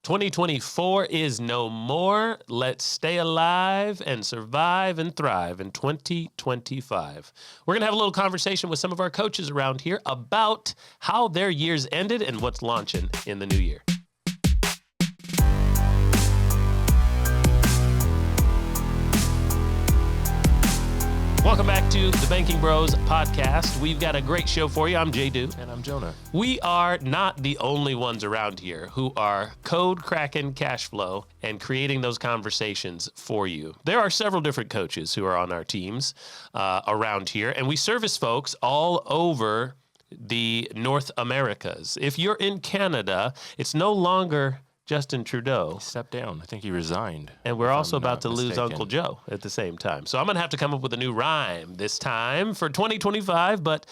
2024 is no more. Let's stay alive and survive and thrive in 2025. We're going to have a little conversation with some of our coaches around here about how their years ended and what's launching in the new year. Welcome back to the Banking Bros podcast. We've got a great show for you. I'm JDew. And I'm Jonah. We are not the only ones around here who are code cracking cash flow and creating those conversations for you. There are several different coaches who are on our teams around here, and we service folks all over the North Americas. If you're in Canada, it's no longer Justin Trudeau. He stepped down. I think he resigned. And we're also about to lose Uncle Joe at the same time. So I'm going to have to come up with a new rhyme this time for 2025. But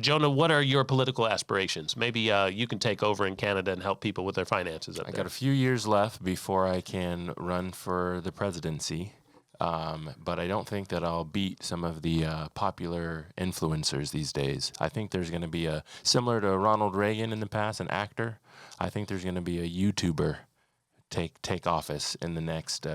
Jonah, what are your political aspirations? Maybe you can take over in Canada and help people with their finances up there. I got a few years left before I can run for the presidency. But I don't think that I'll beat some of the popular influencers these days. I think there's going to be similar to Ronald Reagan in the past, an actor. I think there's going to be a YouTuber take office in the next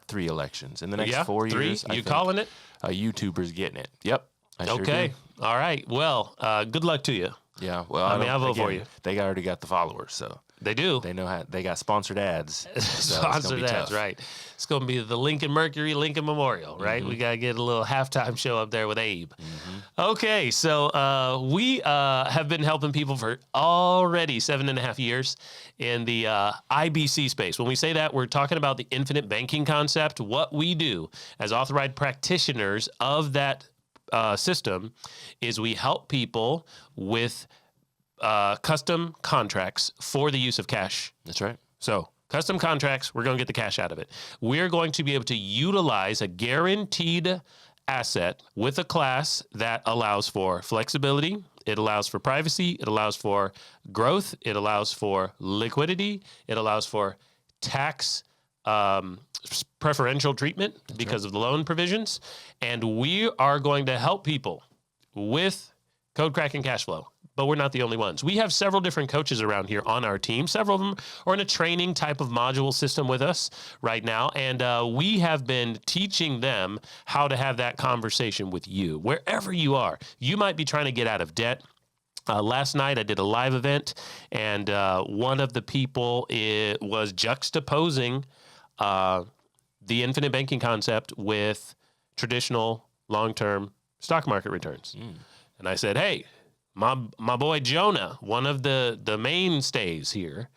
3 elections. In the next 4 years. 3? You calling it? A YouTuber's getting it. Yep. Okay. Sure. All right. Well, good luck to you. Yeah. Well, I'll vote for you. They already got the followers, so. They do. They know how. They got sponsored ads. So Sponsored ads, right? It's going to be the Lincoln Mercury, Lincoln Memorial, right? Mm-hmm. We got to get a little halftime show up there with Abe. Mm-hmm. Okay, so we have been helping people for already 7.5 years in the IBC space. When we say that, we're talking about the infinite banking concept. What we do as authorized practitioners of that system is we help people with custom contracts for the use of cash. That's right. So custom contracts, we're going to get the cash out of it. We're going to be able to utilize a guaranteed asset with a class that allows for flexibility. It allows for privacy. It allows for growth. It allows for liquidity. It allows for tax preferential treatment because of the loan provisions. And we are going to help people with code cracking cash flow. But we're not the only ones. We have several different coaches around here on our team. Several of them are in a training type of module system with us right now. And we have been teaching them how to have that conversation with you. Wherever you are, you might be trying to get out of debt. Last night I did a live event, and one of the people was juxtaposing the infinite banking concept with traditional long-term stock market returns. And I said, hey, my boy Jonah, one of the mainstays here,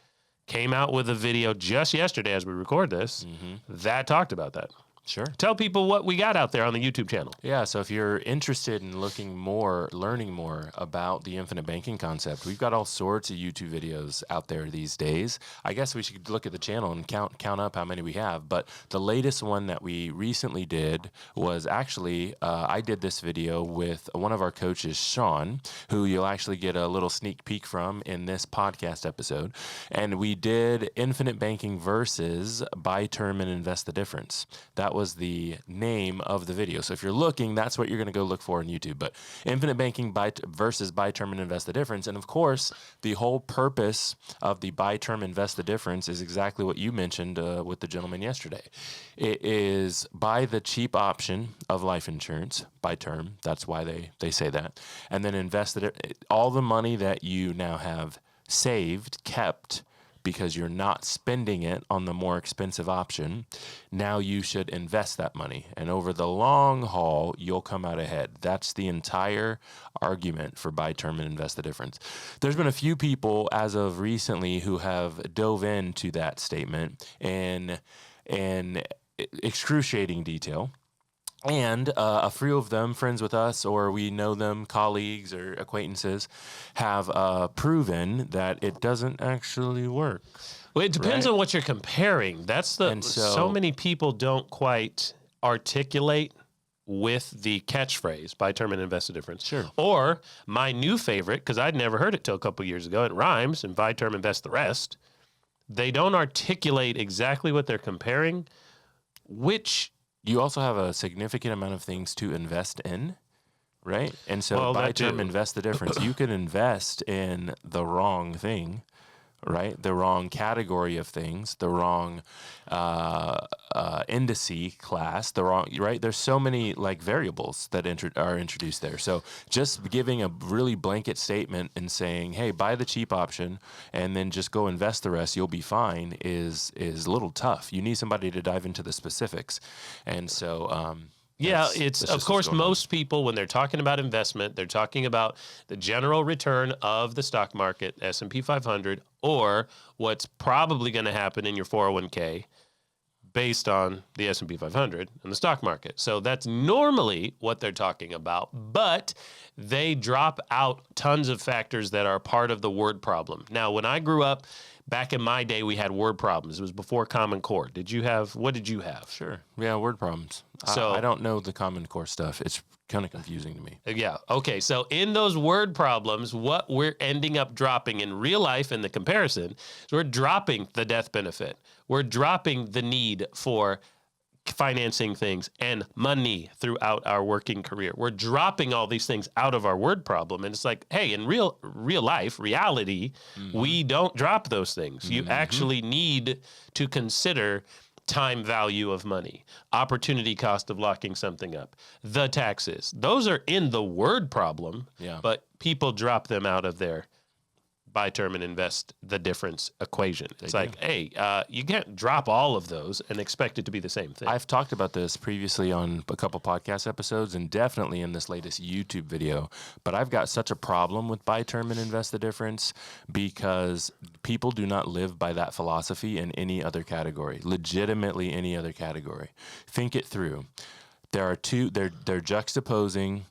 came out with a video just yesterday as we record this that talked about that. Sure. Tell people what we got out there on the YouTube channel. Yeah, so if you're interested in learning more about the infinite banking concept, we've got all sorts of YouTube videos out there these days. I guess we should look at the channel and count up how many we have. But the latest one that we recently did was actually, I did this video with one of our coaches, Sean, who you'll actually get a little sneak peek from in this podcast episode. And we did infinite banking versus buy term and invest the difference. That was the name of the video. So if you're looking, that's what you're going to go look for on YouTube. But infinite banking versus buy term and invest the difference. And of course, the whole purpose of the buy term invest the difference is exactly what you mentioned with the gentleman yesterday. It is buy the cheap option of life insurance, buy term. That's why they say that. And then invest all the money that you now have saved, kept, because you're not spending it on the more expensive option. Now you should invest that money. And over the long haul, you'll come out ahead. That's the entire argument for buy term and invest the difference. There's been a few people as of recently who have dove into that statement in excruciating detail. And a few of them, friends with us, or we know them, colleagues or acquaintances, have proven that it doesn't actually work. Well, it depends on what you're comparing. That's so many people don't quite articulate with the catchphrase, buy term and invest the difference. Sure. Or my new favorite, because I'd never heard it till a couple years ago, it rhymes, and buy term, invest the rest. They don't articulate exactly what they're comparing, which... You also have a significant amount of things to invest in, right? And so buy term, invest the difference. You can invest in the wrong thing, right? The wrong category of things, the wrong indice class, the wrong, right? There's so many like variables that are introduced there. So just giving a really blanket statement and saying, hey, buy the cheap option and then just go invest the rest, you'll be fine is a little tough. You need somebody to dive into the specifics. And so, yeah, it's of course most people, when they're talking about investment, they're talking about the general return of the stock market, S&P 500, or what's probably going to happen in your 401k based on the S&P 500 and the stock market. So that's normally what they're talking about, but they drop out tons of factors that are part of the word problem. Now, when I grew up, back in my day, we had word problems. It was before Common Core. What did you have? Sure. Yeah, word problems. So I don't know the Common Core stuff. It's kind of confusing to me. Yeah. Okay. So in those word problems, what we're ending up dropping in real life in the comparison is we're dropping the death benefit. We're dropping the need for financing things and money throughout our working career. We're dropping all these things out of our word problem. And it's like, hey, in real life, reality, we don't drop those things. You actually need to consider time value of money, opportunity cost of locking something up, the taxes. Those are in the word problem, but people drop them out of their buy term and invest the difference equation. It's like, hey, you can't drop all of those and expect it to be the same thing. I've talked about this previously on a couple podcast episodes and definitely in this latest YouTube video, but I've got such a problem with buy term and invest the difference because people do not live by that philosophy in any other category, legitimately any other category. Think it through. There are two, they're juxtaposing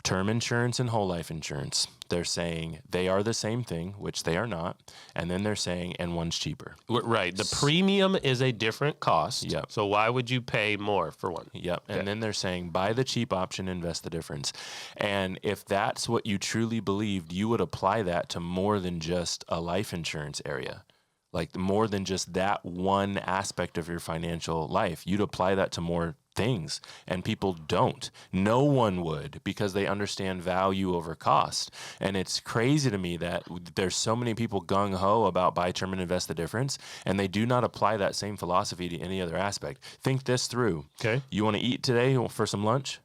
term insurance and whole life insurance. They're saying they are the same thing, which they are not. And then they're saying, and one's cheaper. Right. The premium is a different cost. Yep. So why would you pay more for one? Yep. Okay. And then they're saying, buy the cheap option, invest the difference. And if that's what you truly believed, you would apply that to more than just a life insurance area. Like more than just that one aspect of your financial life. You'd apply that to more things, and people don't. No one would, because they understand value over cost. And it's crazy to me that there's so many people gung-ho about buy term and invest the difference, and they do not apply that same philosophy to any other aspect. Think this through. Okay. You want to eat today for some lunch?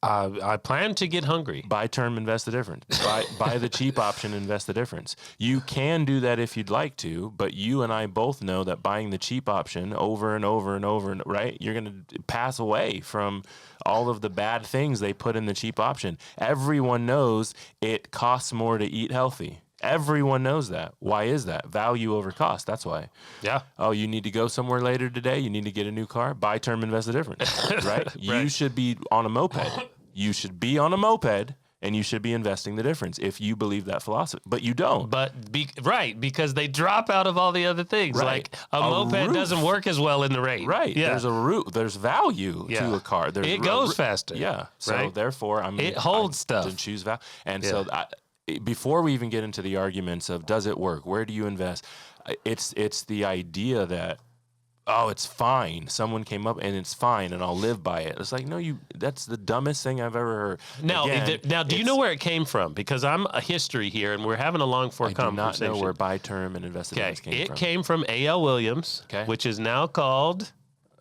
I plan to get hungry. Buy term, invest the difference. Buy the cheap option, invest the difference. You can do that if you'd like to, but you and I both know that buying the cheap option over and over and over, right? You're going to pass away from all of the bad things they put in the cheap option. Everyone knows it costs more to eat healthy. Everyone knows that. Why is that? Value over cost. That's why. Yeah. Oh, you need to go somewhere later today. You need to get a new car. Buy term, invest the difference. Right? You should be on a moped. You should be on a moped, and you should be investing the difference if you believe that philosophy. But you don't. Because they drop out of all the other things. Right. Like a moped doesn't work as well in the rain. Right. Yeah. There's a root. There's value to a car. It goes faster. Yeah. So therefore, it holds stuff. To choose value. And so before we even get into the arguments of does it work, where do you invest, it's the idea that, oh, it's fine. Someone came up and it's fine and I'll live by it. It's like, no, that's the dumbest thing I've ever heard. Now, do you know where it came from? Because I'm a history here and we're having a long form conversation. I do not know where buy term and invest the difference came from. It came from A.L. Williams, which is now called...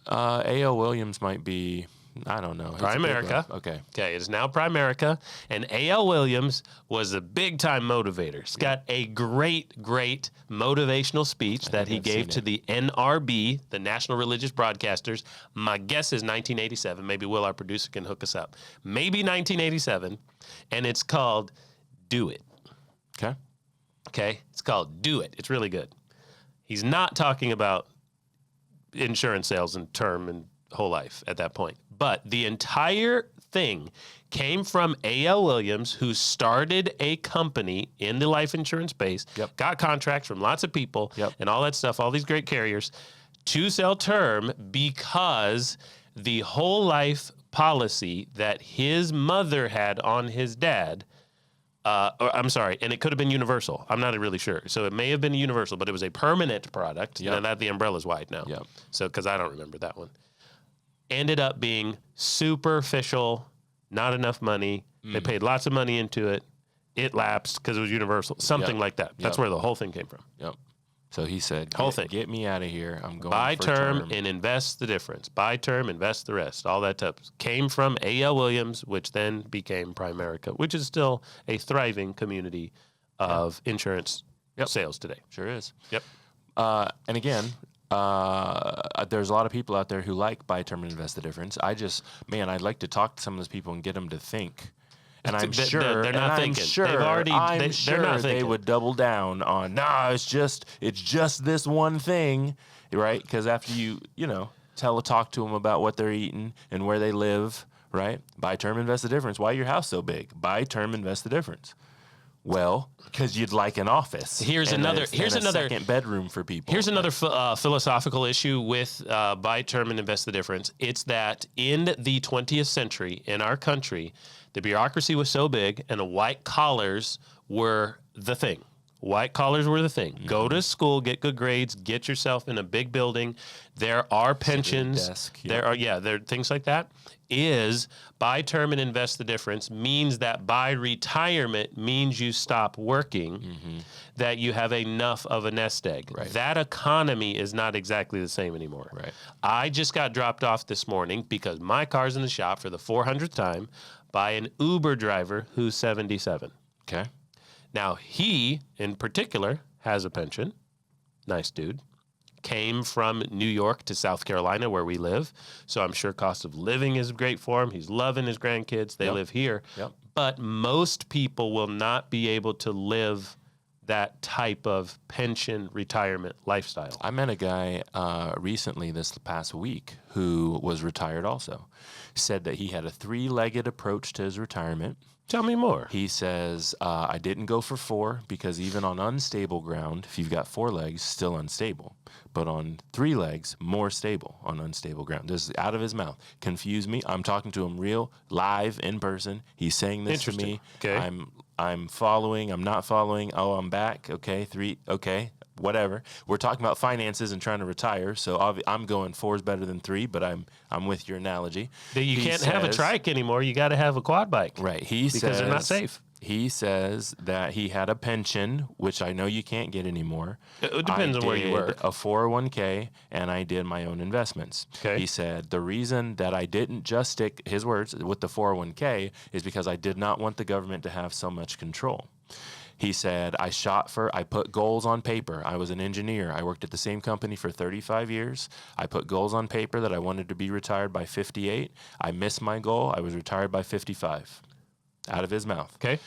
A.L. Williams might be... I don't know. Primerica. Okay. It is now Primerica. And A.L. Williams was a big-time motivator. He's got a great motivational speech that he gave to the NRB, the National Religious Broadcasters. My guess is 1987. Maybe Will, our producer, can hook us up. Maybe 1987. And it's called Do It. Okay? It's called Do It. It's really good. He's not talking about insurance sales and term and whole life at that point. But the entire thing came from A.L. Williams, who started a company in the life insurance space, got contracts from lots of people and all that stuff, all these great carriers, to sell term because the whole life policy that his mother had on his dad, and it could have been universal. I'm not really sure. So it may have been universal, but it was a permanent product. And that the umbrella's wide now. So, because I don't remember that one. Ended up being superficial, not enough money. They paid lots of money into it. It lapsed because it was universal, something like that. That's where the whole thing came from. So he said, Whole thing. Get me out of here. I'm going Buy for term and invest the difference. Buy term, invest the rest. All that stuff came from A.L. Williams, which then became Primerica, which is still a thriving community of insurance sales today. Sure is. Yep. And again, there's a lot of people out there who like buy term and invest the difference. I'd like to talk to some of those people and get them to think. And I'm sure they're not thinking. Sure, They've already. They're not they thinking. would double down on. Nah, it's just this one thing, right? Because after you talk to them about what they're eating and where they live, right? Buy term, invest the difference. Why your house so big? Buy term, invest the difference. Well, because you'd like an office. Here's another second bedroom for people. Here's another philosophical issue with buy term and invest the difference. It's that in the 20th century in our country, the bureaucracy was so big and the white collars were the thing. White collars were the thing. Mm-hmm. Go to school, get good grades, get yourself in a big building. There are pensions. Desk, there are things like that. Is buy term and invest the difference means that by retirement means you stop working, that you have enough of a nest egg. Right. That economy is not exactly the same anymore. Right. I just got dropped off this morning because my car's in the shop for the 400th time by an Uber driver who's 77. Okay. Now, he, in particular, has a pension. Nice dude. Came from New York to South Carolina, where we live. So I'm sure cost of living is great for him. He's loving his grandkids. They live here. Yep. But most people will not be able to live that type of pension retirement lifestyle. I met a guy recently this past week who was retired also. Said that he had a 3-legged approach to his retirement. Tell me more. He says, I didn't go for 4 because even on unstable ground, if you've got 4 legs, still unstable. But on 3 legs, more stable on unstable ground. This is out of his mouth. Confused me. I'm talking to him real, live, in person. He's saying this to me. Okay. I'm following. I'm not following. Oh, I'm back. Okay. 3. Okay. Whatever. We're talking about finances and trying to retire. So I'm going 4 is better than 3, but I'm with your analogy. You can't have a trike anymore. You got to have a quad bike. Right. Because they're not safe. He says that he had a pension, which I know you can't get anymore. It depends on where you work. A 401k, and I did my own investments. Okay. He said the reason that I didn't just stick, his words, with the 401k is because I did not want the government to have so much control. He said, I put goals on paper. I was an engineer. I worked at the same company for 35 years. I put goals on paper that I wanted to be retired by 58. I missed my goal. I was retired by 55. Out of his mouth. Okay.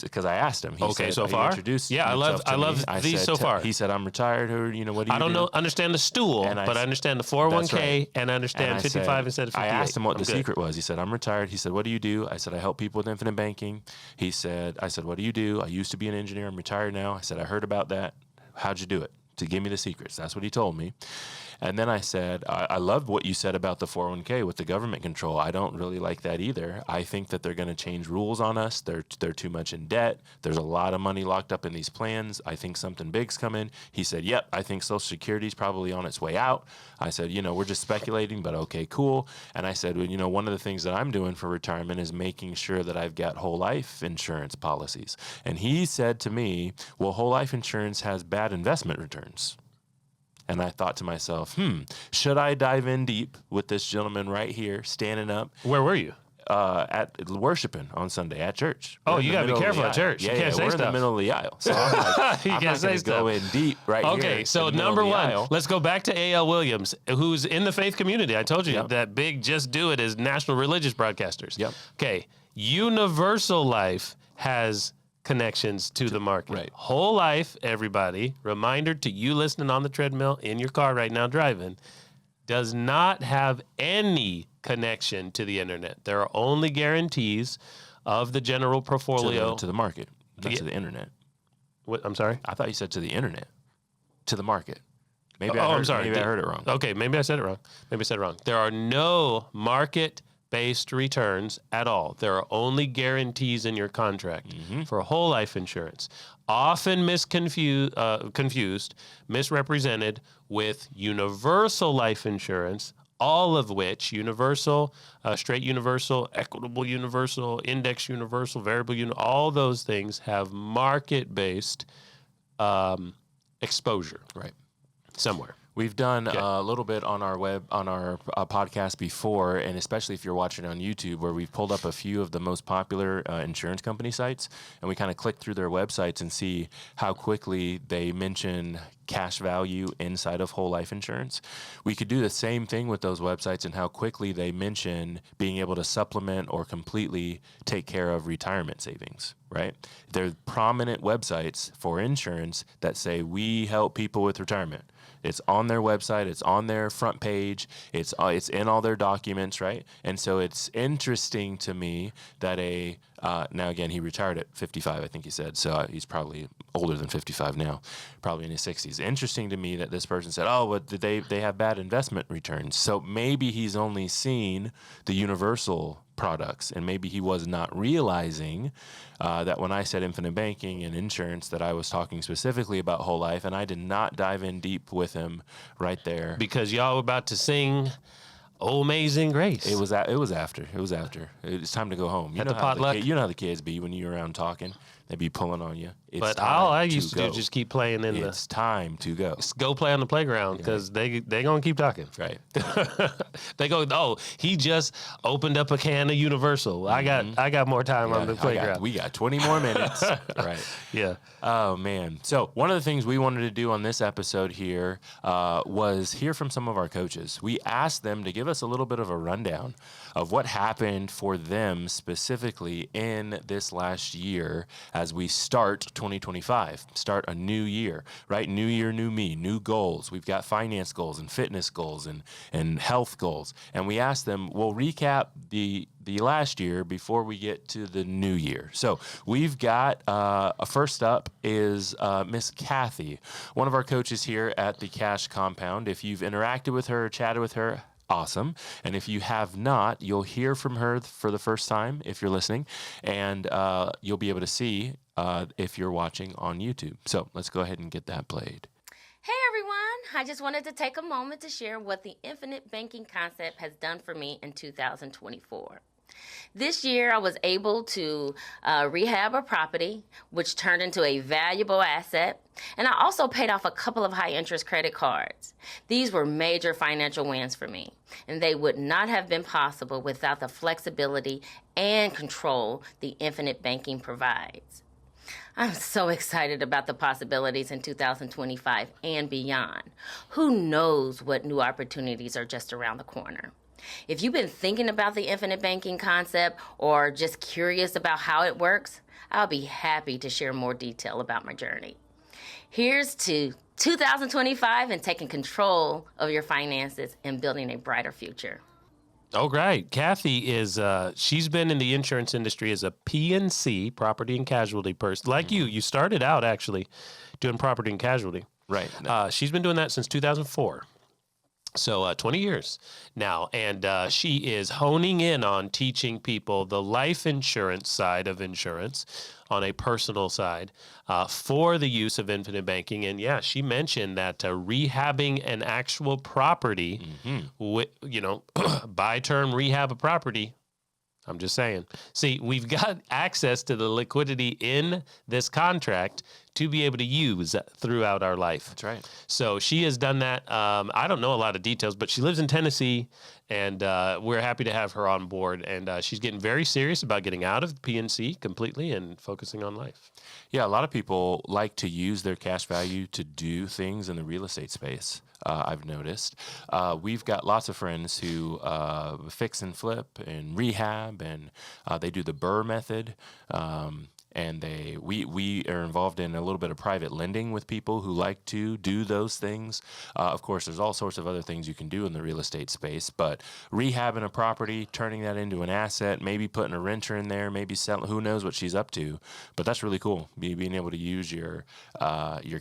Because I asked him. He said, so far? Introduced I love these so far. He said, I'm retired. What do you do? I don't understand the stool, but I understand the 401k, right. and I understand 55 instead of 58. I asked him what the secret was. He said, I'm retired. He said, what do you do? I said, I help people with infinite banking. I said, what do you do? I used to be an engineer. I'm retired now. I said, I heard about that. How'd you do it? To give me the secrets. That's what he told me. And then I said, I loved what you said about the 401k with the government control. I don't really like that either. I think that they're going to change rules on us. They're too much in debt. There's a lot of money locked up in these plans. I think something big's coming. He said, yep, I think Social Security's probably on its way out. I said, we're just speculating, but okay, cool. And I said, well, one of the things that I'm doing for retirement is making sure that I've got whole life insurance policies. And he said to me, well, whole life insurance has bad investment returns. And I thought to myself, should I dive in deep with this gentleman right here, standing up? Where were you? At worshiping on Sunday at church. Oh, you got to be careful at church. Yeah, you can't say we're stuff. in the middle of the aisle. So I'm like, you I'm can't not say going to go in deep right here. Okay, so number one, let's go back to A.L. Williams, who's in the faith community. I told you that big Just Do It is national religious broadcasters. Yep. Okay, Universal Life has connections to the market. Right. Whole Life, everybody, reminder to you listening on the treadmill in your car right now driving, does not have any connection to the internet. There are only guarantees of the general portfolio. To the market, not to the internet. What? I'm sorry? I thought you said to the internet. To the market. Maybe I'm sorry. Maybe I heard it wrong. Okay, maybe I said it wrong. There are no market-based returns at all. There are only guarantees in your contract for whole life insurance. Often confused, misrepresented with universal life insurance, all of which universal, straight universal, equitable universal, index universal, variable all those things have market-based exposure Right. somewhere. We've done a little bit on our podcast before, and especially if you're watching on YouTube, where we've pulled up a few of the most popular insurance company sites, and we kind of click through their websites and see how quickly they mention cash value inside of whole life insurance. We could do the same thing with those websites and how quickly they mention being able to supplement or completely take care of retirement savings, right? They're prominent websites for insurance that say we help people with retirement. It's on their website. It's on their front page. It's in all their documents, right? And so it's interesting to me that now again, he retired at 55, I think he said. So he's probably older than 55 now, probably in his 60s. Interesting to me that this person said, oh, but they have bad investment returns. So maybe he's only seen the universal products, and maybe he was not realizing that when I said infinite banking and insurance, that I was talking specifically about whole life, and I did not dive in deep with him right there. Because y'all were about to sing "Oh Amazing Grace." It was after. It's time to go home. You At know the how potluck? you know how the kids be when you're around talking. They be pulling on you. It's But time all I used to go. do just keep playing in It's time to go. go play on the playground because they gonna keep talking. Right. They go, oh, he just opened up a can of Universal. I got more time on the playground. We got 20 more minutes. Right. Yeah. Oh, man. So one of the things we wanted to do on this episode here was hear from some of our coaches. We asked them to give us a little bit of a rundown of what happened for them specifically in this last year as we start 2025, start a new year, right? New year, new me, new goals. We've got finance goals and fitness goals and health goals. And we asked them, we'll recap the last year before we get to the new year. So we've got first up is Miss Kathy, one of our coaches here at the Cash Compound. If you've interacted with her, chatted with her, awesome. And if you have not, you'll hear from her for the first time if you're listening, and you'll be able to see if you're watching on YouTube. So let's go ahead and get that played. Hey everyone, I just wanted to take a moment to share what the infinite banking concept has done for me in 2024. This year, I was able to rehab a property, which turned into a valuable asset, and I also paid off a couple of high-interest credit cards. These were major financial wins for me, and they would not have been possible without the flexibility and control the infinite banking provides. I'm so excited about the possibilities in 2025 and beyond. Who knows what new opportunities are just around the corner? If you've been thinking about the infinite banking concept or just curious about how it works, I'll be happy to share more detail about my journey. Here's to 2025 and taking control of your finances and building a brighter future. Oh, great. Kathy is, she's been in the insurance industry as a P&C, property and casualty person. Like you started out actually doing property and casualty. Right. She's been doing that since 2004. So 20 years now, and she is honing in on teaching people the life insurance side of insurance on a personal side for the use of infinite banking. And yeah, she mentioned that rehabbing an actual property, buy term rehab a property. I'm just saying. See, we've got access to the liquidity in this contract to be able to use throughout our life. That's right. So she has done that. I don't know a lot of details, but she lives in Tennessee, and we're happy to have her on board. And she's getting very serious about getting out of PNC completely and focusing on life. Yeah, a lot of people like to use their cash value to do things in the real estate space. I've noticed. We've got lots of friends who fix and flip and rehab, and they do the Burr method. And we are involved in a little bit of private lending with people who like to do those things. Of course, there's all sorts of other things you can do in the real estate space, but rehabbing a property, turning that into an asset, maybe putting a renter in there, maybe selling, who knows what she's up to, but that's really cool, being able to use your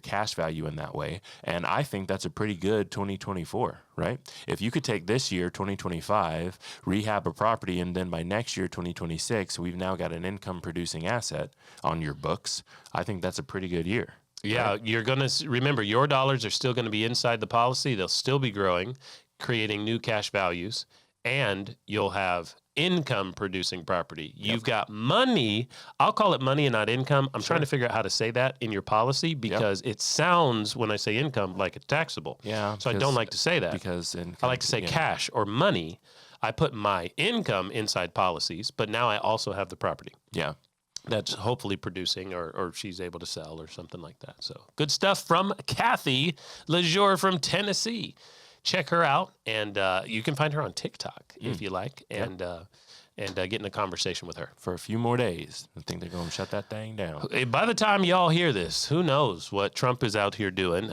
cash value in that way. And I think that's a pretty good 2024, right? If you could take this year, 2025, rehab a property, and then by next year, 2026, we've now got an income producing asset on your books, I think that's a pretty good year. Yeah, right? You're going to remember your dollars are still going to be inside the policy. They'll still be growing, creating new cash values, and you'll have income producing property. You've got money. I'll call it money and not income. I'm trying to figure out how to say that in your policy because it sounds, when I say income, like it's taxable. Yeah. So I don't like to say that. Because I like to say cash or money. I put my income inside policies, but now I also have the property. Yeah. That's hopefully producing or she's able to sell or something like that. So good stuff from Kathy LeJour from Tennessee. Check her out, and you can find her on TikTok if you like, and get in a conversation with her. For a few more days. I think they're going to shut that thing down. By the time y'all hear this, who knows what Trump is out here doing.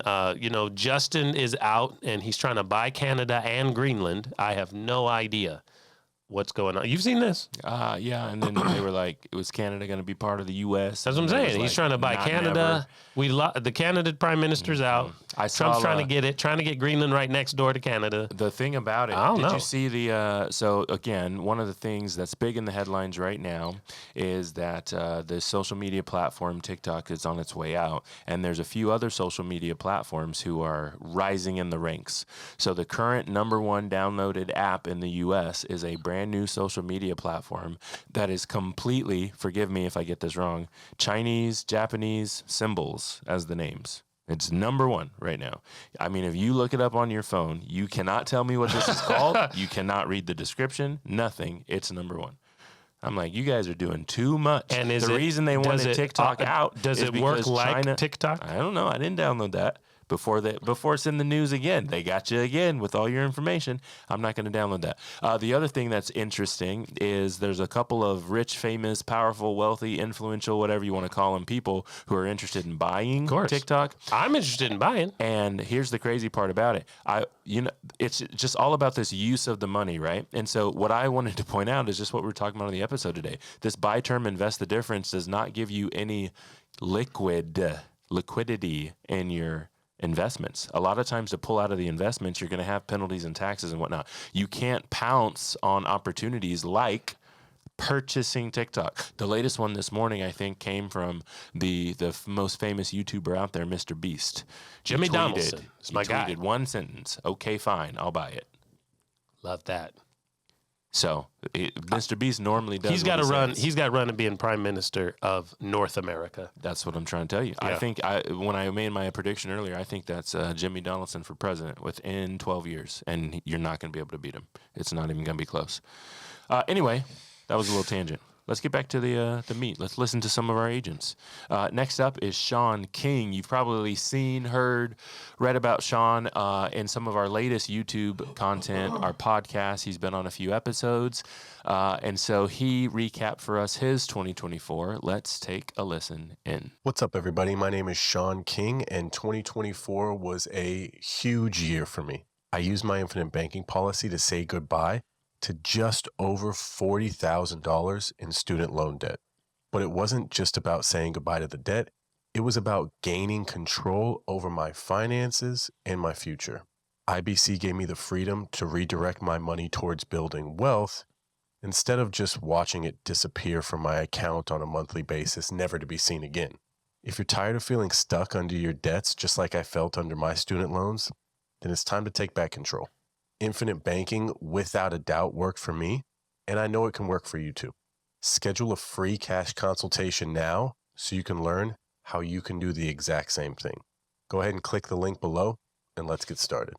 Justin is out, and he's trying to buy Canada and Greenland. I have no idea what's going on. You've seen this? Yeah, and then they were like, was Canada going to be part of the U.S.? That's what I'm saying. He's trying to buy Canada. The Canada prime minister's out. Trump's trying to get Greenland right next door to Canada. The thing about it, did you see the, so again, one of the things that's big in the headlines right now is that the social media platform TikTok is on its way out, and there's a few other social media platforms who are rising in the ranks. So the current #1 downloaded app in the U.S. is a brand new social media platform that is completely, forgive me if I get this wrong, Chinese, Japanese symbols as the names. It's #1 right now. I mean, if you look it up on your phone, you cannot tell me what this is called. You cannot read the description. Nothing. It's #1. I'm like, you guys are doing too much. And the reason they wanted TikTok out does is it work because like China, TikTok? I don't know. I didn't download that. Before it's in the news again. They got you again with all your information. I'm not going to download that. The other thing that's interesting is there's a couple of rich, famous, powerful, wealthy, influential, whatever you want to call them, people who are interested in buying TikTok. I'm interested in buying. And here's the crazy part about it. It's just all about this use of the money, right? And so what I wanted to point out is just what we're talking about in the episode today. This buy term, invest the difference does not give you any liquidity in your investments. A lot of times to pull out of the investments, you're going to have penalties and taxes and whatnot. You can't pounce on opportunities like purchasing TikTok. The latest one this morning, I think, came from the most famous YouTuber out there, Mr. Beast. Jimmy Donaldson. It's my guy. Tweeted one sentence. Okay, fine. I'll buy it. Love that. So Mr. Beast normally does. He's got to run. He's got to run and being prime minister of North America. That's what I'm trying to tell you. Yeah. I think when I made my prediction earlier, I think that's Jimmy Donaldson for president within 12 years, and you're not going to be able to beat him. It's not even going to be close. Anyway, that was a little tangent. Let's get back to the meat. Let's listen to some of our agents. Next up is Sean King. You've probably seen, heard, read about Sean in some of our latest YouTube content, our podcast. He's been on a few episodes. And so he recapped for us his 2024. Let's take a listen in. What's up, everybody? My name is Sean King, and 2024 was a huge year for me. I used my infinite banking policy to say goodbye to just over $40,000 in student loan debt. But it wasn't just about saying goodbye to the debt. It was about gaining control over my finances and my future. IBC gave me the freedom to redirect my money towards building wealth instead of just watching it disappear from my account on a monthly basis, never to be seen again. If you're tired of feeling stuck under your debts, just like I felt under my student loans, then it's time to take back control. Infinite banking, without a doubt, worked for me, and I know it can work for you too. Schedule a free cash consultation now so you can learn how you can do the exact same thing. Go ahead and click the link below, and let's get started.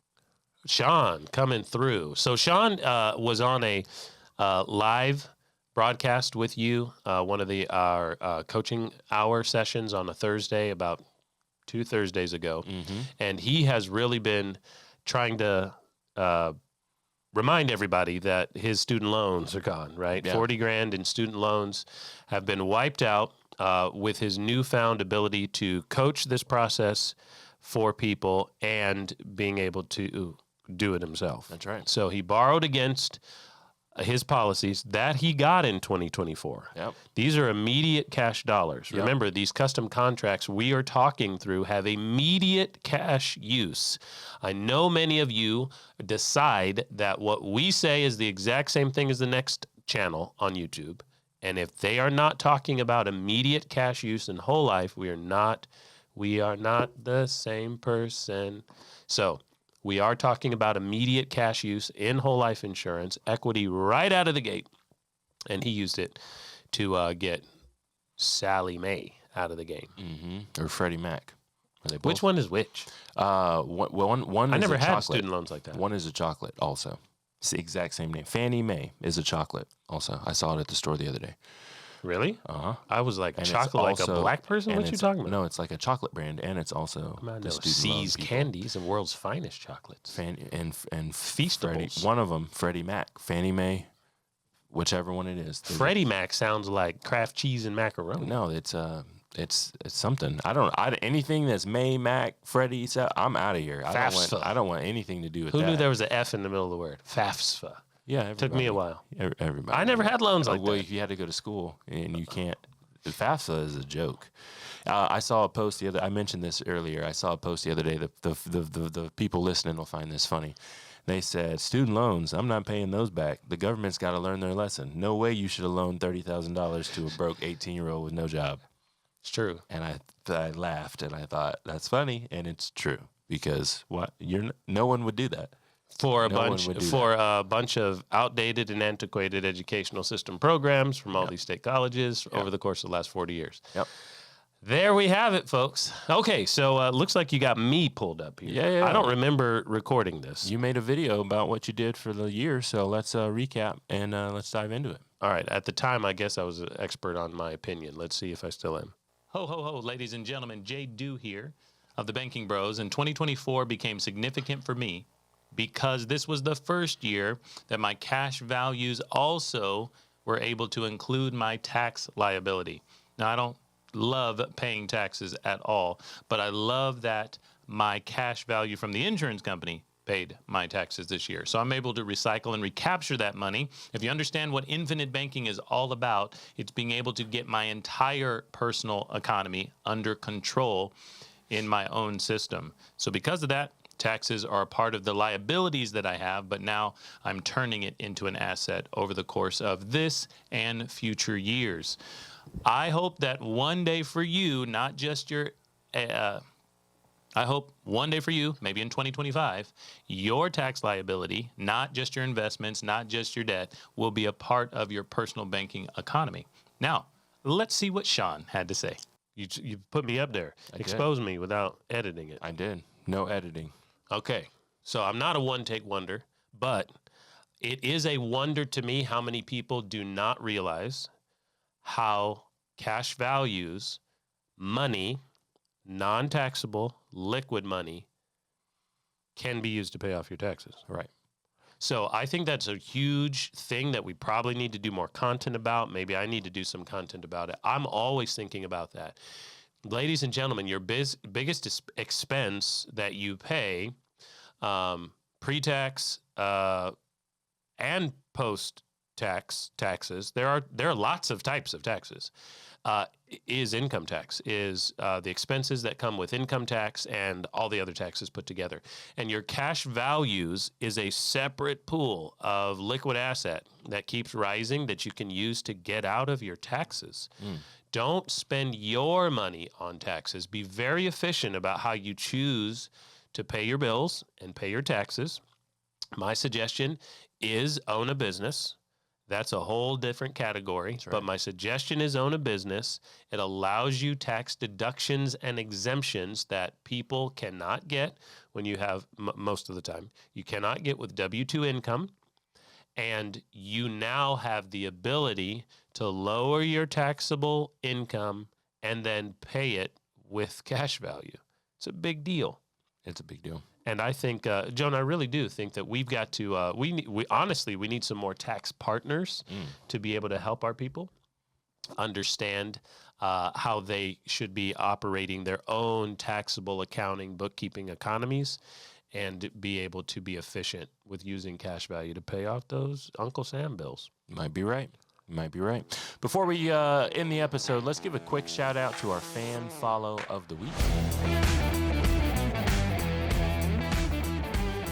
Sean coming through. So Sean was on a live broadcast with you, one of our coaching hour sessions on a Thursday, about 2 Thursdays ago, and he has really been trying to remind everybody that his student loans are gone, right? Yeah. 40 grand in student loans have been wiped out with his newfound ability to coach this process for people and being able to do it himself. That's right. So he borrowed against his policies that he got in 2024. Yep. These are immediate cash dollars. Yep. Remember, these custom contracts we are talking through have immediate cash use. I know many of you decide that what we say is the exact same thing as the next channel on YouTube. And if they are not talking about immediate cash use in whole life, we are not the same person. So we are talking about immediate cash use in whole life insurance, equity right out of the gate. and he used it to get Sally Mae out of the game. Or Freddie Mac. Are they both? Which one is which? One I is never a had chocolate. student loans like that. One is a chocolate also. It's the exact same name. Fannie Mae is a chocolate also. I saw it at the store the other day. Really? Uh-huh. I was like, And it's chocolate like a also- black person? and What you it's- talking about? No, it's like a chocolate brand, and it's also I the know student loan C's people. Candies, the world's finest chocolates. and Feastables. Freddie, one of them, Freddie Mac, Fannie Mae, whichever one it is. Freddie Mac sounds like Kraft cheese and macaroni. No, it's something. Anything that's May, Mac, Freddie. I'm out of here. FAFSA. I don't want anything to do with Who that. knew there was an F in the middle of the word? FAFSA. Yeah, Took me a while. Everybody. I never had loans like well, that. if you had to go to school and you can't, FAFSA is a joke. I saw a post the other. I mentioned this earlier. I saw a post the other day. The people listening will find this funny. They said, student loans, I'm not paying those back. The government's got to learn their lesson. No way you should have loaned $30,000 to a broke 18-year-old with no job. It's true. And I laughed and I thought, that's funny. And it's true because no one would do that. For a No one bunch would do a bunch of outdated and antiquated educational system programs from all these state colleges over the course of the last 40 years. Yep. There we have it, folks. Okay, so looks like you got me pulled up here. Yeah. I don't remember recording this. You made a video about what you did for the year. So let's recap and let's dive into it. All right. At the time, I guess I was an expert on my opinion. Let's see if I still am. Ho, ho, ho, ladies and gentlemen, JDew here of the Banking Bros. And 2024 became significant for me because this was the first year that my cash values also were able to include my tax liability. Now, I don't love paying taxes at all, but I love that my cash value from the insurance company paid my taxes this year. So I'm able to recycle and recapture that money. If you understand what infinite banking is all about, it's being able to get my entire personal economy under control in my own system. So because of that, taxes are a part of the liabilities that I have, but now I'm turning it into an asset over the course of this and future years. I hope that one day for you, not just your, I hope one day for you, maybe in 2025, your tax liability, not just your investments, not just your debt, will be a part of your personal banking economy. Now, let's see what Sean had to say. You put me up there. Expose me without editing it. I did. No editing. Okay. So I'm not a one-take wonder, but it is a wonder to me how many people do not realize how cash values, money, non-taxable, liquid money, can be used to pay off your taxes. Right. So I think that's a huge thing that we probably need to do more content about. Maybe I need to do some content about it. I'm always thinking about that. Ladies and gentlemen, your biggest expense that you pay, pre-tax and post-taxes, there are lots of types of taxes, is income tax, is the expenses that come with income tax and all the other taxes put together. And your cash values is a separate pool of liquid asset that keeps rising that you can use to get out of your taxes. Don't spend your money on taxes. Be very efficient about how you choose to pay your bills and pay your taxes. My suggestion is own a business. That's a whole different category. Right. But my suggestion is own a business. It allows you tax deductions and exemptions that people cannot get when you have, most of the time, you cannot get with W-2 income. And you now have the ability to lower your taxable income and then pay it with cash value. It's a big deal. It's a big deal. And I think, Joan, I really do think that we've got to, we honestly, we need some more tax partners to be able to help our people understand how they should be operating their own taxable accounting, bookkeeping economies and be able to be efficient with using cash value to pay off those Uncle Sam bills. Might be right. Might be right. Before we end the episode, let's give a quick shout out to our fan follow of the week.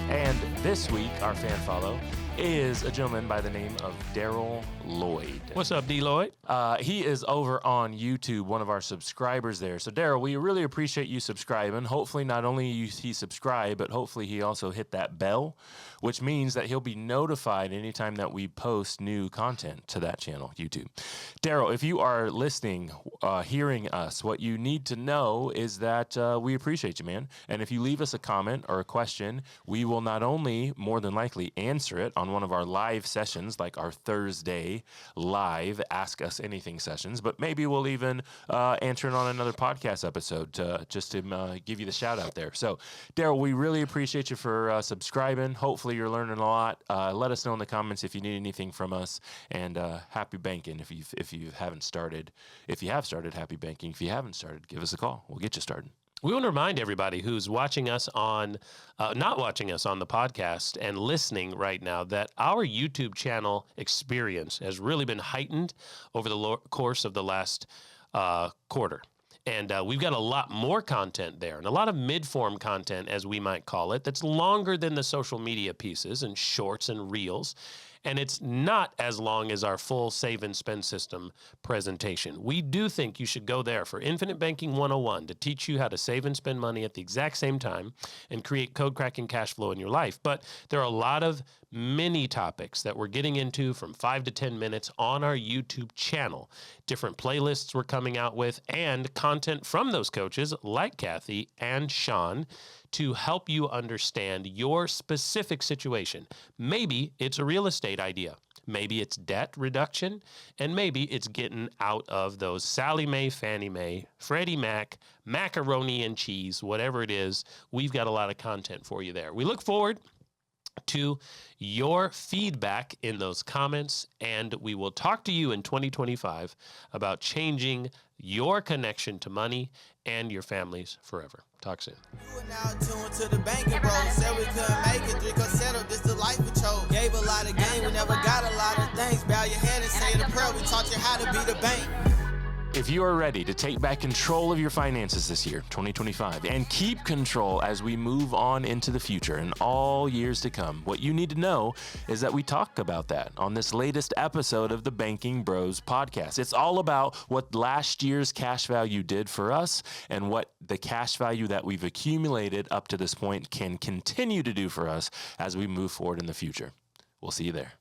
And this week, our fan follow is a gentleman by the name of Daryl Lloyd. What's up, D. Lloyd? He is over on YouTube, one of our subscribers there. So, Daryl, we really appreciate you subscribing. Hopefully, not only he subscribed, but hopefully he also hit that bell, which means that he'll be notified anytime that we post new content to that channel, YouTube. Daryl, if you are listening, hearing us, what you need to know is that we appreciate you, man. And if you leave us a comment or a question, we will not only more than likely answer it on one of our live sessions, like our Thursday live Ask Us Anything sessions, but maybe we'll even answer it on another podcast episode just to give you the shout out there. So, Daryl, we really appreciate you for subscribing. Hopefully you're learning a lot. Let us know in the comments if you need anything from us, and happy banking if you haven't started. If you have started, happy banking. If you haven't started, give us a call. We'll get you started. We want to remind everybody who's watching us on, not watching us on the podcast and listening right now, that our YouTube channel experience has really been heightened over the course of the last quarter. And we've got a lot more content there, and a lot of mid-form content, as we might call it, that's longer than the social media pieces and shorts and reels. And it's not as long as our full save and spend system presentation. We do think you should go there for Infinite Banking 101 to teach you how to save and spend money at the exact same time and create code cracking cash flow in your life. But there are a lot of mini topics that we're getting into from 5 to 10 minutes on our YouTube channel. Different playlists we're coming out with, and content from those coaches like Kathy and Sean to help you understand your specific situation. Maybe it's a real estate idea. Maybe it's debt reduction, and maybe it's getting out of those Sally Mae, Fannie Mae, Freddie Mac, macaroni and cheese, whatever it is. We've got a lot of content for you there. We look forward to your feedback in those comments, and we will talk to you in 2025 about changing your connection to money and your families forever. Talk soon. You are now tuned to the banking bros. Said we couldn't make it, drink or settle. This the life we chose. Gave a lot of game, we never got a lot of things. Bow your head and say the prayer. We taught you how to be the bank. If you are ready to take back control of your finances this year, 2025, and keep control as we move on into the future and all years to come, what you need to know is that we talk about that on this latest episode of the Banking Bros podcast. It's all about what last year's cash value did for us and what the cash value that we've accumulated up to this point can continue to do for us as we move forward in the future. We'll see you there.